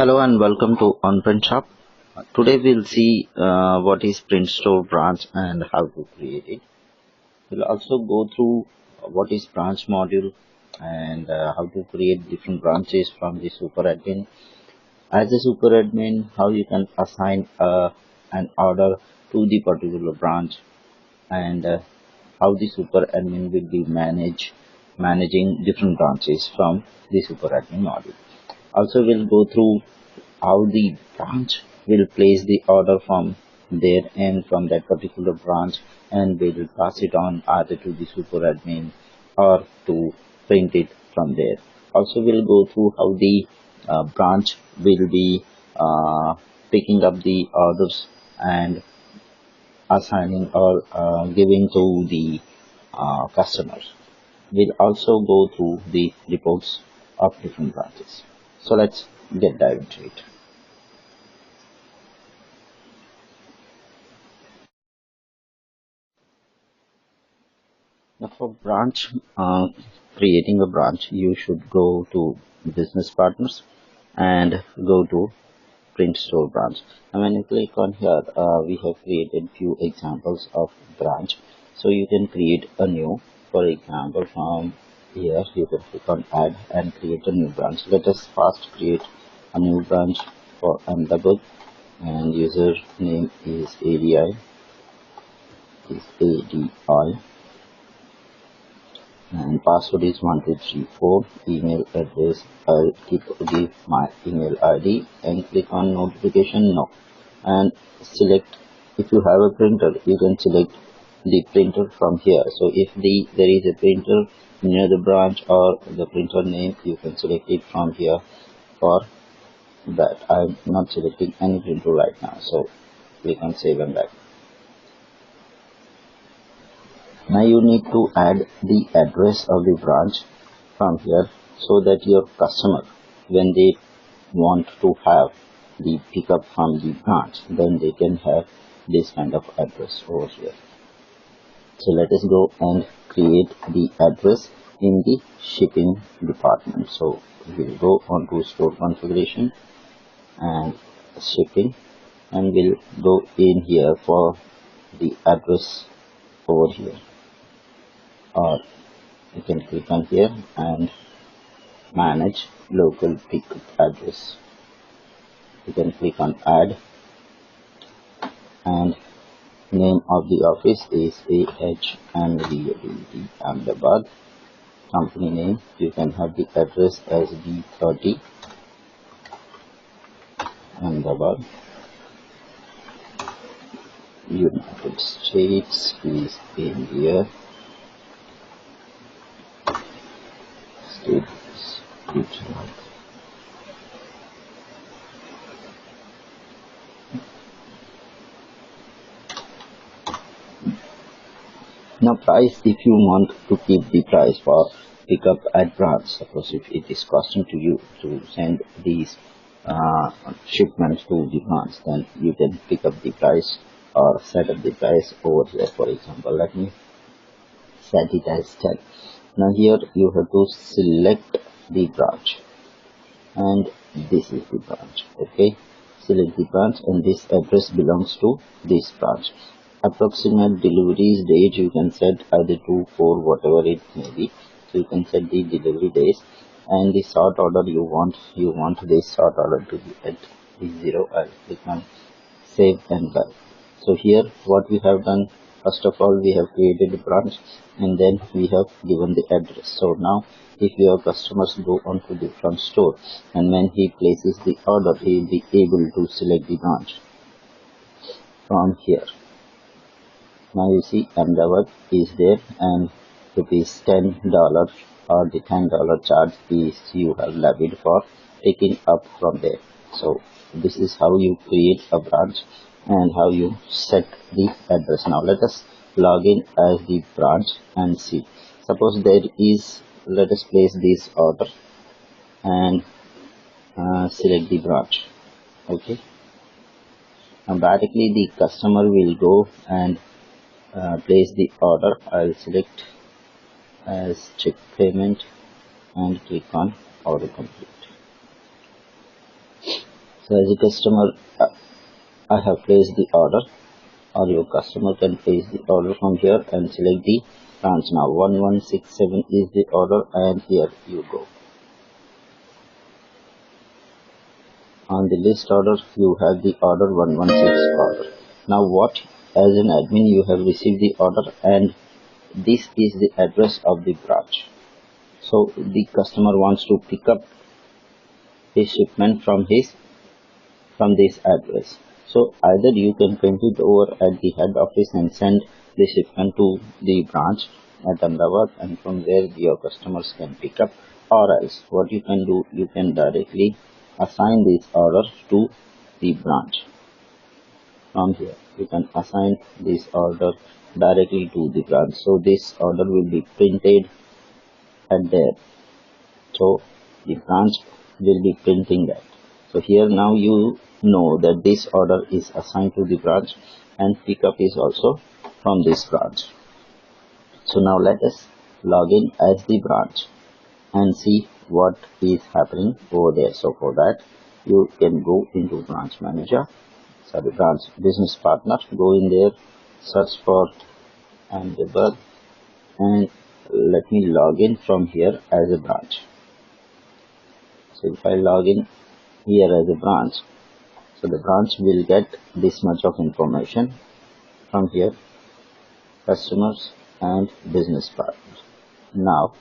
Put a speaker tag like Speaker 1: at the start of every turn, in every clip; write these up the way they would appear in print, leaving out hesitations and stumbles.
Speaker 1: Hello and welcome to OnPrintShop. Today we'll see what is print store branch and how to create it. We'll also go through what is branch module and how to create different branches from the super admin. As a super admin, how you can assign an order to the particular branch and how the super admin will be managing different branches from the super admin module. Also, we'll go through how the branch will place the order from their end from that particular branch, and we will pass it on either to the super admin or to print it from there. Also, we'll go through how the branch will be picking up the orders and assigning or giving to the customers. We'll also go through the reports of different branches. So let's get dive into it. Now for branch, creating a branch, you should go to business partners and go to print store branch. And when you click on here, we have created few examples of branch. So you can create a new, for example, from here you can click on add and create a new branch. Let us first create a new branch for Ahmedabad, and user name is ADI, and password is 1234. Email address, I'll give my email ID and click on notification no, and select, if you have a printer you can select the printer from here. So if there is a printer near the branch or the printer name, you can select it from here. For that, I'm not selecting any printer right now, so click on save and back. Now you need to add the address of the branch from here, so that your customer, when they want to have the pickup from the branch, then they can have this kind of address over here. So let us go and create the address in the shipping department. So we'll go on to store configuration and shipping, and we'll go in here for the address over here, or you can click on here and manage local pickup address. You can click on add, and name of the office is AHMDAD Ahmedabad. Company name, you can have the address as B30 Ahmedabad. United States is India. States Gujarat. Now price, if you want to keep the price for pickup at branch, suppose if it is costing to you to send these shipments to the branch, then you can pick up the price or set up the price over here. For example, let me set it as 10. Now here you have to select the branch, and this is the branch. Okay, select the branch, and this address belongs to this branch. Approximate deliveries date, you can set either 2, 4, whatever it may be. So you can set the delivery days, and the sort order you want this sort order to be at 0. I'll click on save and back. So here what we have done, first of all we have created a branch, and then we have given the address. So now if your customers go on to the front store, and when he places the order, he will be able to select the branch from here. Now you see Ahmedabad is there, and rupees $10 or the $10 charge is you have levied for picking up from there. So this is how you create a branch and how you set the address. Now let us log in as the branch and see. Suppose there is, let us place this order and select the branch. Okay, now directly the customer will go and place the order. I'll select as check payment and click on order complete. So as a customer, I have placed the order, or your customer can place the order from here and select the branch. Now 1167 is the order, and here you go. On the list order, you have the order 116 order. Now what, as an admin, you have received the order, and this is the address of the branch. So the customer wants to pick up his shipment from this address. So either you can print it over at the head office and send the shipment to the branch at Ahmedabad, and from there your customers can pick up, or else what you can do, you can directly assign this order to the branch. From here you can assign this order directly to the branch, so this order will be printed at there. So the branch will be printing that. So here now you know that this order is assigned to the branch, and pickup is also from this branch. So now let us log in as the branch and see what is happening over there. So for that you can go into branch manager, branch business partner, go in there, search for Ahmedabad, and let me log in from here as a branch. So if I log in here as a branch, so the branch will get this much of information from here, customers and business partners. Now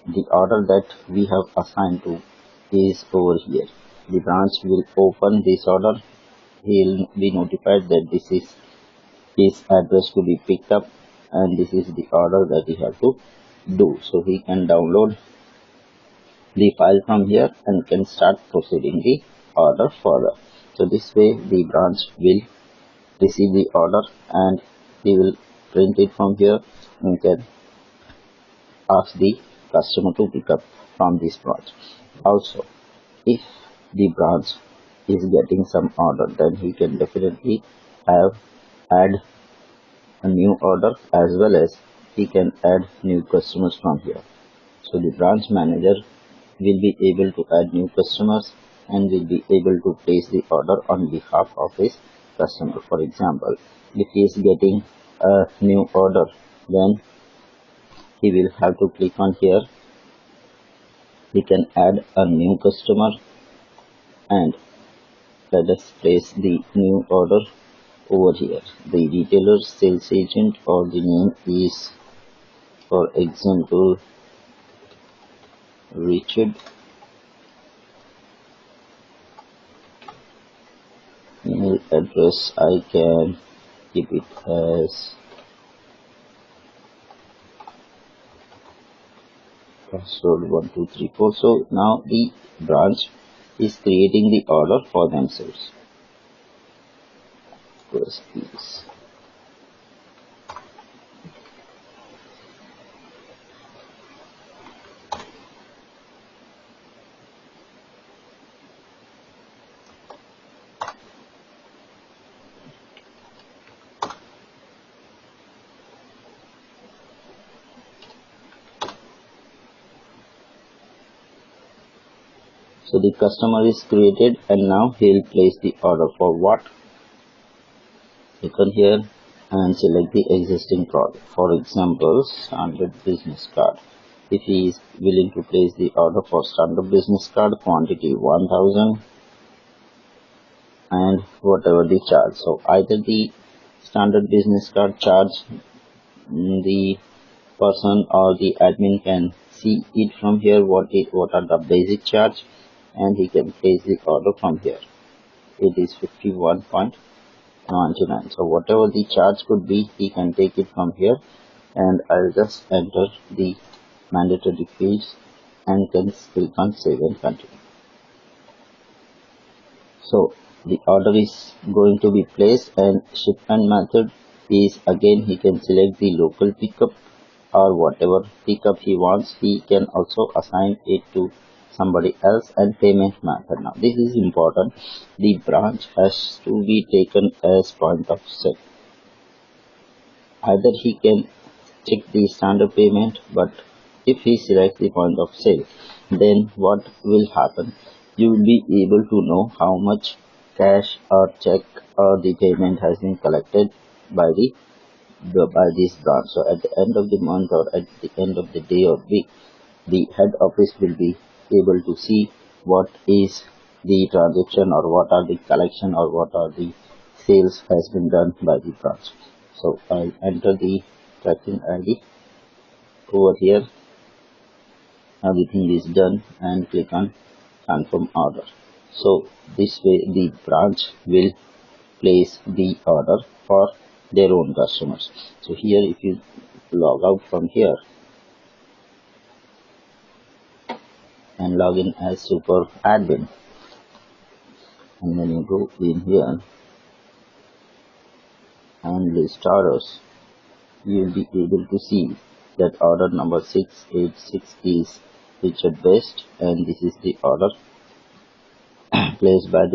Speaker 1: the order that we have assigned to is over here. The branch will open this order. He will be notified that this is his address to be picked up, and this is the order that he have to do. So he can download the file from here and can start proceeding the order further. So this way the branch will receive the order and he will print it from here and can ask the customer to pick up from this branch. Also, if the branch is getting some order, then he can definitely add a new order, as well as he can add new customers from here. So the branch manager will be able to add new customers and will be able to place the order on behalf of his customer. For example, if he is getting a new order, then he will have to click on here. He can add a new customer, and let us place the new order over here. The retailer, sales agent, or the name is, for example, Richard. Email address, I can keep it as password 1234. So now the branch is creating the order for themselves. Press please. So the customer is created, and now he will place the order for what? Click on here and select the existing product. For example, standard business card. If he is willing to place the order for standard business card, quantity 1000 and whatever the charge. So either the standard business card charge, the person or the admin can see it from here, what are the basic charge, and he can place the order from here. It is 51.99. So whatever the charge could be, he can take it from here, and I'll just enter the mandatory fields and can click on save and continue. So the order is going to be placed, and shipment method is, again, he can select the local pickup or whatever pickup he wants. He can also assign it to somebody else, and payment method. Now this is important. The branch has to be taken as point of sale. Either he can check the standard payment, but if he selects the point of sale, then what will happen? you will be able to know how much cash or check or the payment has been collected by by this branch. So at the end of the month or at the end of the day or week, the head office will be able to see what is the transaction or what are the collection or what are the sales has been done by the branch. So I'll enter the tracking ID over here. Everything is done and click on confirm order. So this way the branch will place the order for their own customers. So here if you log out from here and log in as super admin, and when you go in here and list orders, you will be able to see that order number 686 is Richard Best, and this is the order placed by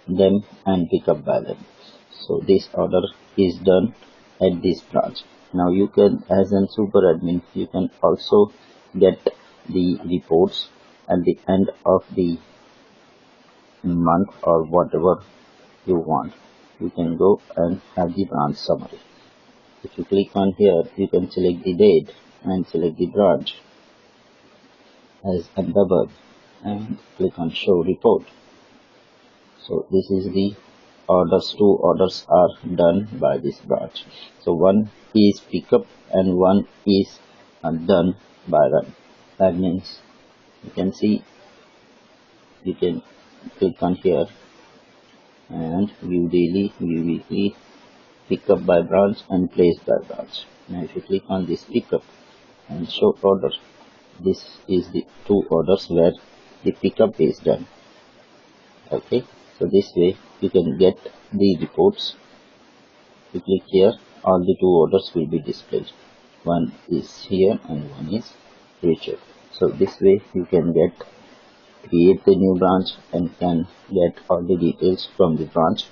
Speaker 1: them and picked up by them. So this order is done at this branch. Now you can, as a super admin, you can also get the reports at the end of the month or whatever you want. You can go and have the branch summary. If you click on here, you can select the date and select the branch as above and click on show report. So this is the orders. Two orders are done by this branch. So one is pickup and one is done by run. That means you can see, you can click on here and view daily, view weekly, pick up by branch and place by branch. Now if you click on this pickup and show order, this is the two orders where the pickup is done. Okay, so this way you can get the reports. You click here, all the two orders will be displayed. One is here and one is Richard. So this way you can create the new branch and can get all the details from the branch,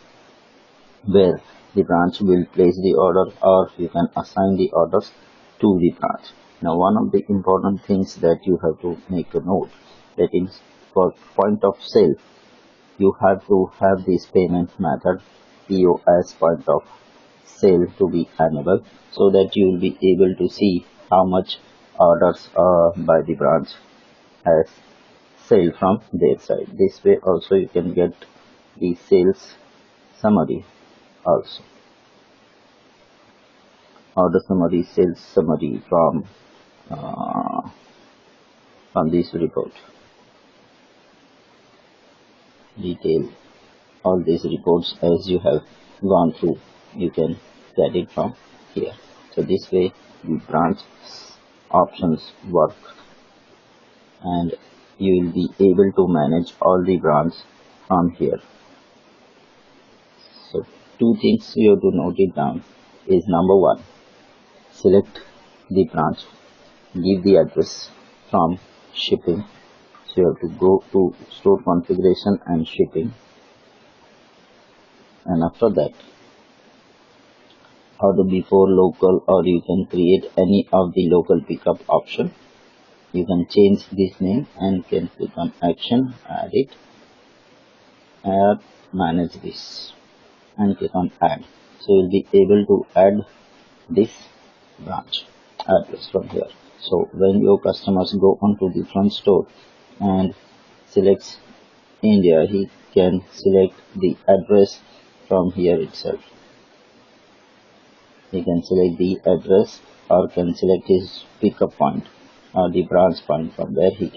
Speaker 1: where the branch will place the order, or you can assign the orders to the branch. Now one of the important things that you have to make a note, that is for point of sale, you have to have this payment method POS, point of sale, to be enabled, so that you will be able to see how much orders by the branch has sale from their side. This way also you can get the sales summary also, order summary, sales summary from this report. Detail all these reports as you have gone through, you can get it from here. So this way the branch options work and you will be able to manage all the branch from here. So two things you have to note it down is, number one, select the branch, give the address from shipping. So you have to go to store configuration and shipping, and after that order before local, or you can create any of the local pickup option. You can change this name and can click on action, add it, add, manage this and click on add. So you'll be able to add this branch address from here. So when your customers go onto the front store and selects India, he can select the address from here itself. He can select the address or can select his pickup point or the branch point from where he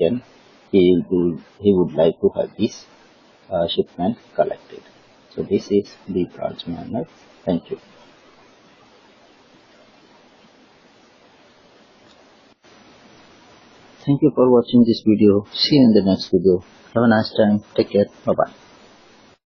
Speaker 1: would like to have this shipment collected. So this is the branch management. Thank you. Thank you for watching this video. See you in the next video. Have a nice time. Take care. Bye bye.